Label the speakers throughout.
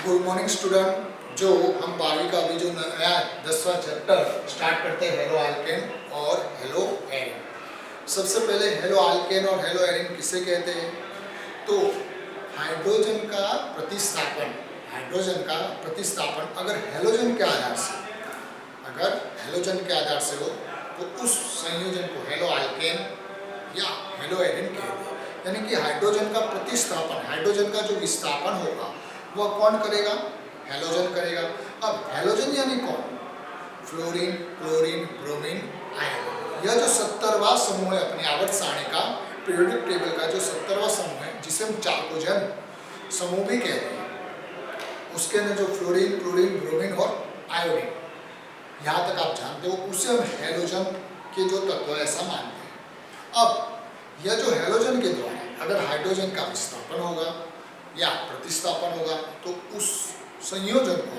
Speaker 1: Good morning student. जो हम 12वीं का अभी जो नया 10वां चैप्टर स्टार्ट करते हैं हेलो अल्केन और हेलो एरिन। सबसे पहले हेलो अल्केन और हेलो एरिन किसे कहते हैं? तो हाइड्रोजन का प्रतिस्थापन अगर हेलोजन के आधार से हो तो उस संयोजन को हेलो अल्केन या हेलो एरिन कहते हैं। यानी कि हाइड्रोजन का प्रतिस्थापन, हाइड्रोजन का जो विस्थापन होगा वह कौन करेगा? हेलोजन करेगा। अब हेलोजन यानी कौन? Fluorine, chlorine, bromine, iodine. यह जो 70वां समूह है अपनी आवर्त सारणी का, पीरियोडिक टेबल का जो 70वां समूह है, जिसे हम चालकोजन समूह भी कहते हैं, उसके अंदर जो फ्लोरीन, क्लोरीन, ब्रोमीन और आयोडीन, यहाँ तक आप जानते हो, उसे हम हेलोजन के जो तत्व है ऐसा मानते हैं। अब यह जो हेलोजन के द्वारा अगर हाइड्रोजन का विस्थापन होगा या प्रतिस्थापन होगा तो उस संयोजन को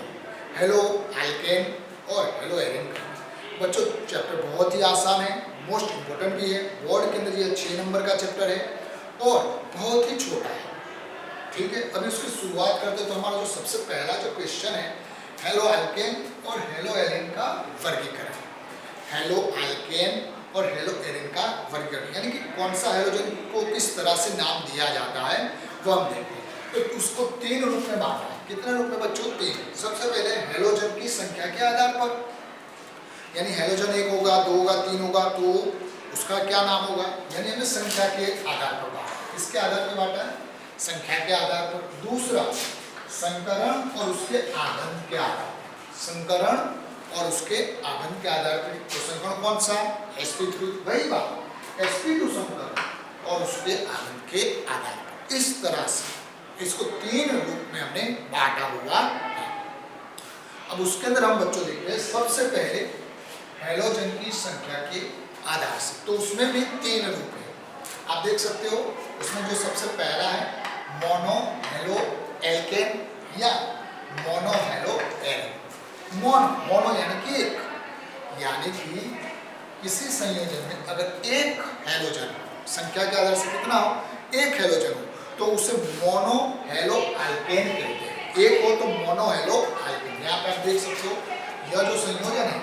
Speaker 1: हेलो अल्केन और हेलो एरिन कहेंगे। बच्चों, चैप्टर बहुत ही आसान है, मोस्ट इम्पोर्टेंट भी है। बोर्ड के अंदर ये 6 नंबर का चैप्टर है और बहुत ही छोटा है। ठीक है, अभी उसकी शुरुआत करते तो हमारा जो सबसे पहला जो क्वेश्चन है, हेलो अल्केन और हेलो एरिन का वर्गीकरण। हेलो अल्केन और हेलो एरिन का वर्गीकरण यानी कि कौन सा हेलोजन को किस तरह से नाम दिया जाता है वो हम देखते हैं। तो उसको 3 रूप में बांटा है। कितने रूप में बच्चों? 3। सबसे पहले हेलोजन की संख्या के आधार पर, यानी हेलोजन 1 होगा, 2 होगा, 3 होगा तो उसका क्या नाम होगा? यानी हमें संख्या के आधार पर बांटा। किसके आधार पर बांटा है? संख्या के आधार पर। दूसरा, संकरण और उसके आगम के आधार पर। संकरण और उसके आगम के आधार पर। तो संकरण कौन सा? sp3, वही बात, sp2 संकरण और उसके आगम के आधार पर। इस तरह से इसको 3 रूप में हमने बांटा हुआ है। अब उसके अंदर हम बच्चों देखते हैं सबसे पहले हेलोजन की संख्या के आधार से। तो उसमें भी 3 रूप है, आप देख सकते हो। उसमें जो सबसे पहला है मोनो हेलो एल्केन या मोनो हेलो एरिन। मोनो यानी कि एक, यानी कि किसी संयोजन में अगर एक हेलोजन संख्या के आधार से कितना हो? एक हेलोजन हो तो उसे मोनो हेलो अल्केन कहते हैं। एक हो तो मोनो हेलो अल्केन। यहाँ पे आप देख सकते हो यह जो संयोजन है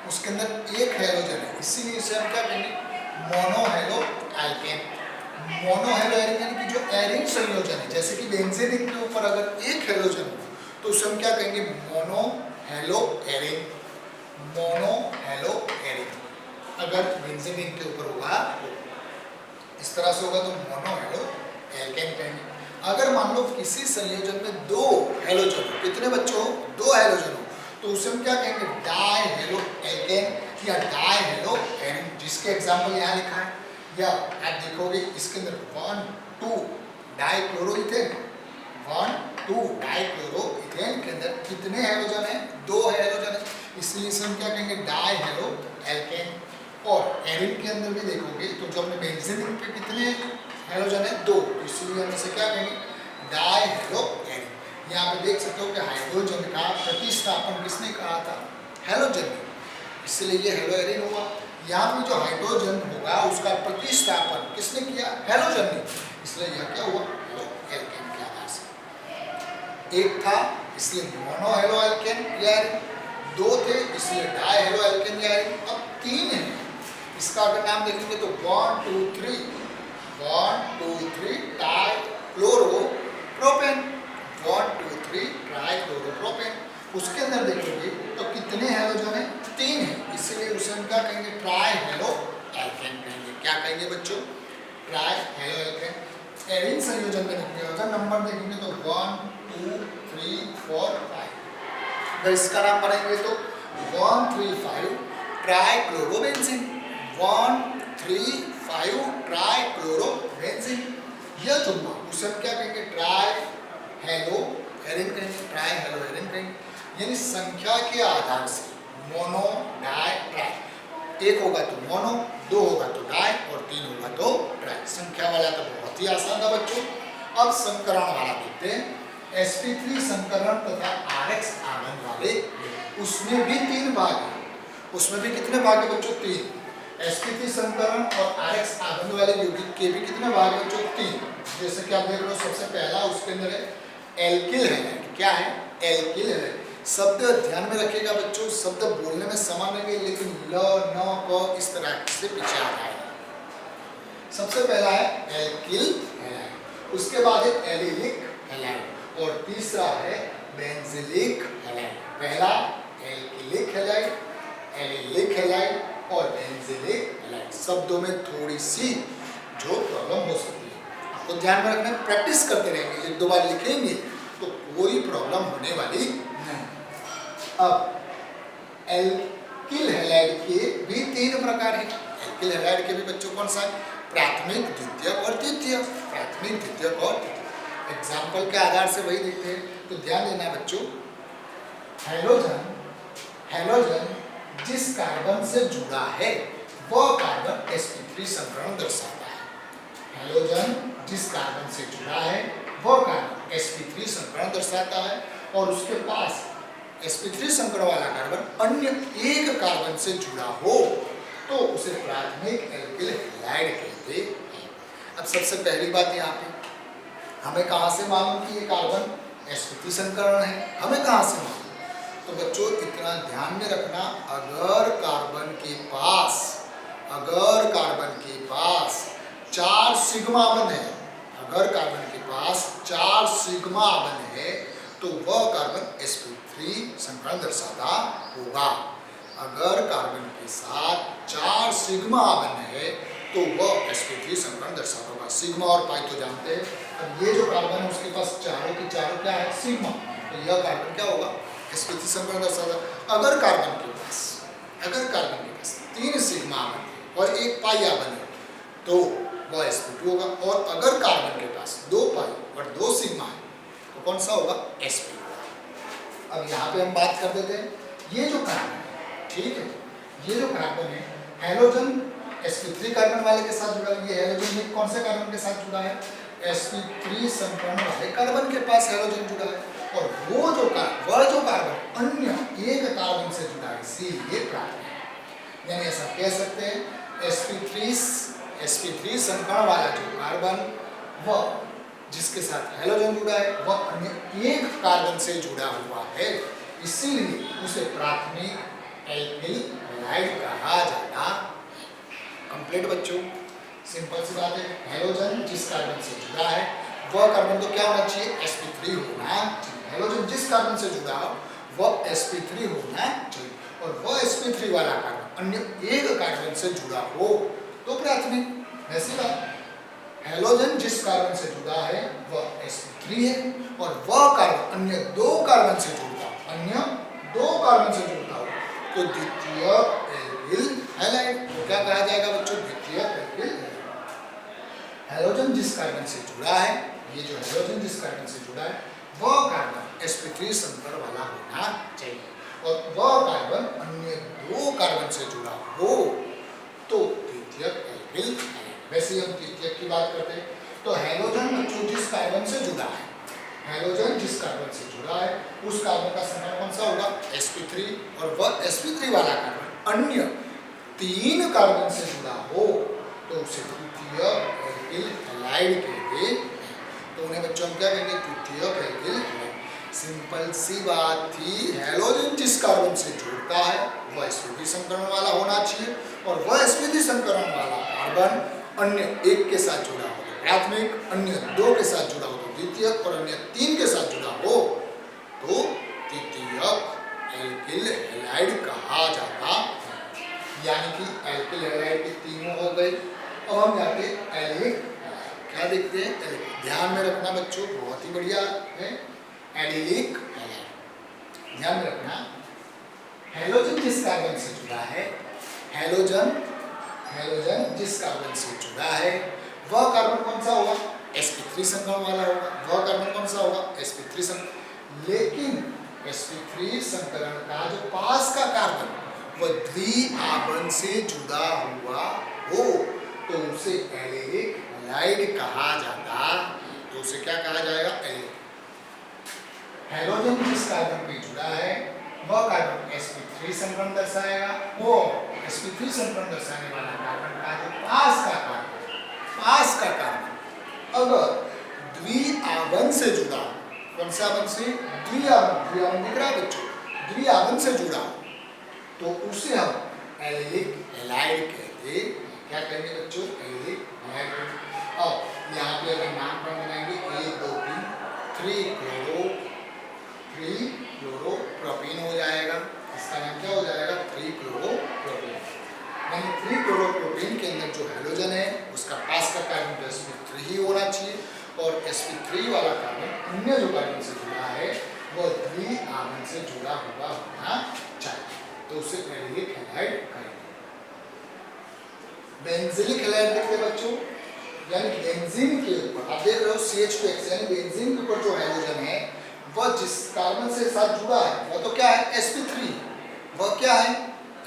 Speaker 1: उसके अंदर एक हेलोजन है, इसीलिए इसे हम क्या कहेंगे? Mono hello alkane. Mono hello Erin यानी कि जो एरिन संयोजन है, जैसे कि बेंजीन के ऊपर अगर एक हेलोजन हो तो उसे हम क्या कहेंगे? Mono hello Erin. Mono hello Erin अगर बेंजीन के ऊपर होगा तो इस तरह से होगा तो मोनो हेलो एल्केन कहेंगे। अगर मान लो किसी संयोजन में 2 हेलोजन हो, कितने बच्चों? 2 हेलोजन हो तो उसे हम क्या कहेंगे? डाई हेलो एल्केन या डाई हेलो एरिन, जिसके एग्जांपल यहाँ लिखा है। या आप देखोगे इसके अंदर 1, 2 डाइक्लोरोइथेन, 1, 2 डाइक्लोरोइथेन के अंदर कितने हेलोजन है? 2 हेलोजन है, इसलिए इसे हम क्या कहेंगे? Die halo alkane. और एरिन के अंदर भी देखोगे तो जो अपने बेंजीन पे कितने हेलोजन है? 2, इसलिए हम इसे क्या कहेंगे? Die hello Erin. यहाँ पे देख सकते हो कि हाइड्रोजन का प्रतिस्थापन किसने कहा था? हेलोजन ने, इसलिए ये हेलो एरिन हुआ। यहाँ पे जो हाइड्रोजन होगा उसका प्रतिस्थापन किसने किया? हेलोजन ने, इसलिए यह क्या हुआ? हेलो एल्केन के आधार से। एक था इसलिए मोनो हेलो एल्केन या एरिन, 2 थे इसलिए डाई हेलो एल्केन या एरिन, अब 3 है। इसका अगर नाम देखेंगे तो 1, 2, 3 ट्राइक्लोरोप्रोपेन, 1, 2, 3 ट्राइक्लोरोप्रोपेन। उसके अंदर देखोगे तो कितने हेलोजन है? 3 है, इसलिए उसे हम क्या कहेंगे? ट्राई हेलो एल्केन कहेंगे। क्या कहेंगे बच्चों? Try halo alkane. एरिन संयोजन में देखेंगे अगर नंबर देखेंगे तो 1, 2, 3, 4, 5। अगर इसका नाम पढ़ेंगे तो 1, 3, 5 ट्राइक्लोरोबेंजीन, 1, 3, 5 ट्राइक्लोरोबेंजीन। यह जो हुआ उसे हम क्या कहेंगे? ट्राई हेलो एरिन कहेंगे, ट्राई हेलो एरिन कहेंगे। यानी संख्या के आधार से मोनो, डाई, ट्राई। 1 होगा तो मोनो, 2 होगा तो डाई और 3 होगा तो ट्राई। संख्या वाला तो बहुत ही आसान था बच्चों। अब संकरण वाला देखते हैं। sp3 संकरण तथा rx आगम वाले, उसमें भी 3 भाग है। उसमें भी कितने भाग है बच्चों? 3। sp3 संकरण और rx आगम वाले यौगिक के भी कितने भाग है बच्चों? 3। जैसे कि आप देख लो सबसे पहला उसके अंदर है एल्किल है। क्या है? Alkyl halide. शब्द ध्यान में रखिएगा बच्चों, शब्द बोलने में समान रहेंगे लेकिन ल न क इस तरह से पीछे आ जाएगा। सबसे पहला है एल्किल हैलाइड, उसके बाद है एलिलिक हैलाइड और तीसरा है बेंजिलिक हैलाइड। पहला एल्किलिक हैलाइड, एलिलिक हैलाइड और बेंजिलिक हैलाइड। शब्दों में थोड़ी सी जो प्रॉब्लम हो सकती है आपको ध्यान में रखना, प्रैक्टिस करते रहेंगे, एक दो बार लिखेंगे तो कोई प्रॉब्लम होने वाली नहीं। अब एल्किल हैलाइड के भी 3 प्रकार हैं। एल्किल हैलाइड के भी बच्चों कौन सा है? प्राथमिक, द्वितीयक और तृतीयक। प्राथमिक, द्वितीयक और तृतीयक। एग्जाम्पल के आधार से वही देखते हैं, तो ध्यान देना बच्चों। हैलोजन जिस कार्बन से जुड़ा है वह कार्बन sp3 संकरण दर्शाता है। हैलोजन जिस कार्बन से जुड़ा है वह कार्बन sp3 संकरण दर्शाता है और उसके पास sp3 संकरण वाला कार्बन अन्य एक कार्बन से जुड़ा हो तो उसे प्राथमिक एल्किल हैलाइड कहते हैं। अब सबसे पहली बात यहाँ पे हमें कहाँ से मालूम कि ये कार्बन sp3 संकरण है? हमें कहाँ से मालूम? तो बच्चों इतना ध्यान में रखना, अगर कार्बन के पास 4 सिग्मा बंध है, अगर कार्बन के पास 4 सिग्मा बंध है तो वह कार्बन sp3 संकरण दर्शाता होगा। अगर कार्बन के साथ 4 सिग्मा बंध है तो वह sp3 संकरण दर्शाता होगा। सिग्मा और पाई तो जानते हैं। अब ये जो कार्बन है उसके पास चारों की चारों क्या है? सिग्मा, तो यह कार्बन क्या होगा? sp3 संकरण दर्शाता। अगर कार्बन के पास 3 सिग्मा बने और 1 पाई बने तो वह sp2 होगा, और अगर कार्बन के पास 2 पाई और 2 सिग्मा है तो कौन सा होगा? sp। अब यहाँ पे हम बात कर देते हैं, ये जो कार्बन है, ठीक है, ये जो कार्बन है हैलोजन sp3 कार्बन वाले के साथ जुड़ा है। ये हैलोजन कौन से कार्बन के साथ जुड़ा है? sp3 संकरण वाले कार्बन के पास हैलोजन जुड़ा है, और वह जो कार्बन अन्य एक कार्बन से जुड़ा है, इसीलिए प्राथमिक है। यानी ऐसा कह सकते हैं sp3 संकरण वाला जो कार्बन वह जिसके साथ हैलोजन जुड़ा है वह अन्य एक कार्बन से जुड़ा हुआ है, इसीलिए उसे प्राथमिक एल्किल हैलाइड कहा जाता है। कंप्लीट बच्चों, सिंपल सी बात है। हैलोजन जिस कार्बन से जुड़ा है वह कार्बन तो क्या होना चाहिए? sp3 होना चाहिए। हैलोजन जिस कार्बन से जुड़ा हो वह sp3 होना चाहिए, और वह sp3 वाला कार्बन अन्य एक कार्बन से जुड़ा हो तो प्राथमिक। ऐसी बात, हैलोजन जिस कार्बन से जुड़ा है वह sp3 है और वह कार्बन अन्य 2 कार्बन से जुड़ता हो तो द्वितीयक एल्किल हैलाइड। क्या कहा जाएगा बच्चों? द्वितीयक एल्किल हैलाइड। हैलोजन जिस कार्बन से जुड़ा है, ये जो हैलोजन जिस कार्बन से जुड़ा है वह कार्बन sp3 संकरण वाला होना चाहिए, और वह कार्बन अन्य 2 कार्बन से जुड़ा हो तो द्वितीयक एल्किल हैलाइड। वैसे हम तृतीयक की बात करते हैं, तो हैलोजन बच्चों जिस कार्बन से जुड़ा है, हैलोजन जिस कार्बन से जुड़ा है उस कार्बन का संकरण कौन सा होगा? sp3, और वह sp3 वाला कार्बन अन्य 3 कार्बन से जुड़ा हो तो उसे द्वितीयक एल्किल हैलाइड कहते हैं। तो उन्हें बच्चों हम क्या कहेंगे? द्वितीयक एल्किल हैलाइड। सिंपल सी बात थी, हैलोजन जिस कार्बन से जुड़ता है वह sp3 संकरण वाला होना चाहिए, और वह sp3 संकरण वाला कार्बन अन्य एक के साथ जुड़ा हो तो प्राथमिक, अन्य 2 के साथ जुड़ा हो तो द्वितीयक, और अन्य 3 के साथ जुड़ा हो तो तृतीयक एल्किल हैलाइड कहा जाता है। यानी कि एल्किल हैलाइड के 3 हो गए। अब हम जाते हैं एलिलिक। क्या देखते हैं? ध्यान में रखना बच्चों, बहुत ही बढ़िया है एलिलिक हैलाइड। ध्यान में रखना, हैलोजन जिस कार्बन से जुड़ा है, हैलोजन जिस कार्बन से जुड़ा है वह कार्बन कौन सा होगा? sp3 संकरण वाला होगा। वह कार्बन कौन सा होगा? sp3 संकरण। लेकिन sp3 संकरण का जो पास का कार्बन वह द्विआबन से जुड़ा हुआ हो तो उसे एलिलिक हैलाइड कहा जाता। तो उसे क्या कहा जाएगा? एलिलिक। हैलोजन जिस कार्बन पे जुड़ा है वह कार्बन sp3 संकरण दर्शाएगा, वो sp3 संकरण दर्शाने वाला कार्बन का जो पास का कार्बन अगर द्विआबन से जुड़ा, कौन सा आवन से? द्विआवन। द्विआवन दिख रहा है बच्चों? द्विआवन से जुड़ा हो तो उसे हम एलिलिक हैलाइड कहते हैं। क्या कहेंगे बच्चों? Allylic halide. अब यहाँ पे अगर नामकरण बनाएंगे 1 2 3 3 क्लोरोप्रोपीन हो जाएगा। इसका नाम क्या हो जाएगा? 3 क्लोरोप्रोपीन। यानी 3 क्लोरोप्रोपीन के अंदर जो हैलोजन है उसका पास का कार्बन तो sp3 ही होना चाहिए और sp3 वाला कार्बन अन्य जो कार्बन से जुड़ा है वो द्विआवन से जुड़ा हुआ होना चाहिए, तो उसे एलिलिक हैलाइड कहेंगे। बेंजीलिक हैलाइड देखते हैं बच्चों, यानी बेंजीन के ऊपर आप देख रहे हो CH2X, यानी बेंजीन के ऊपर जो हैलोजन है वह जिस कार्बन से साथ जुड़ा है वह तो क्या है? sp3। वह क्या है?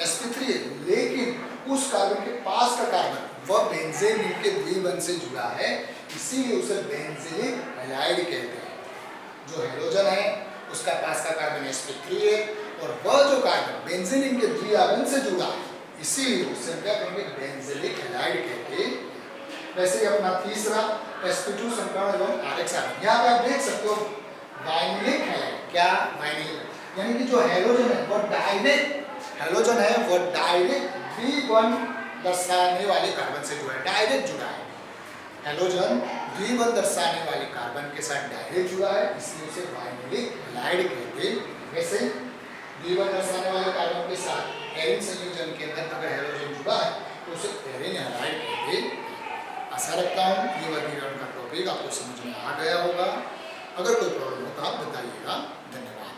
Speaker 1: sp3 है, लेकिन उस कार्बन के पास का कार्बन वह बेंजीन के द्विबंध से जुड़ा है, इसीलिए उसे बेंजीलिक हैलाइड कहते हैं। जो हैलोजन है उसका पास का कार्बन sp3 है और वह जो कार्बन बेंजीन के द्विबंध से जुड़ा है, इसीलिए उसे क्या कहेंगे? बेंजीलिक हैलाइड कहते हैं। वैसे ही अपना तीसरा sp2 संकरण एवं RX आयन, यहाँ पे आप देख सकते हो वाइनिलिक हैलाइड। क्या? वाइनिलिक, यानी कि जो हैलोजन है वह डायरेक्ट हैलोजन है वह डायरेक्ट द्विबंध दर्शाने वाले कार्बन से जुड़ा है, डायरेक्ट जुड़ा है। हैलोजन द्विबंध दर्शाने वाले कार्बन के साथ डायरेक्ट जुड़ा है, इसलिए उसे वाइनिलिक हैलाइड कहते हैं। वैसे द्विबंध दर्शाने वाले कार्बन के साथ एरिन संयोजन के अंदर अगर हैलोजन जुड़ा है तो उसे एरिन हैलाइड कहते हैं। आशा रखता हूँ ये वर्गीकरण का टॉपिक आपको समझ में आ गया होगा। अगर कोई प्रॉब्लम हो तो आप बताइएगा। धन्यवाद।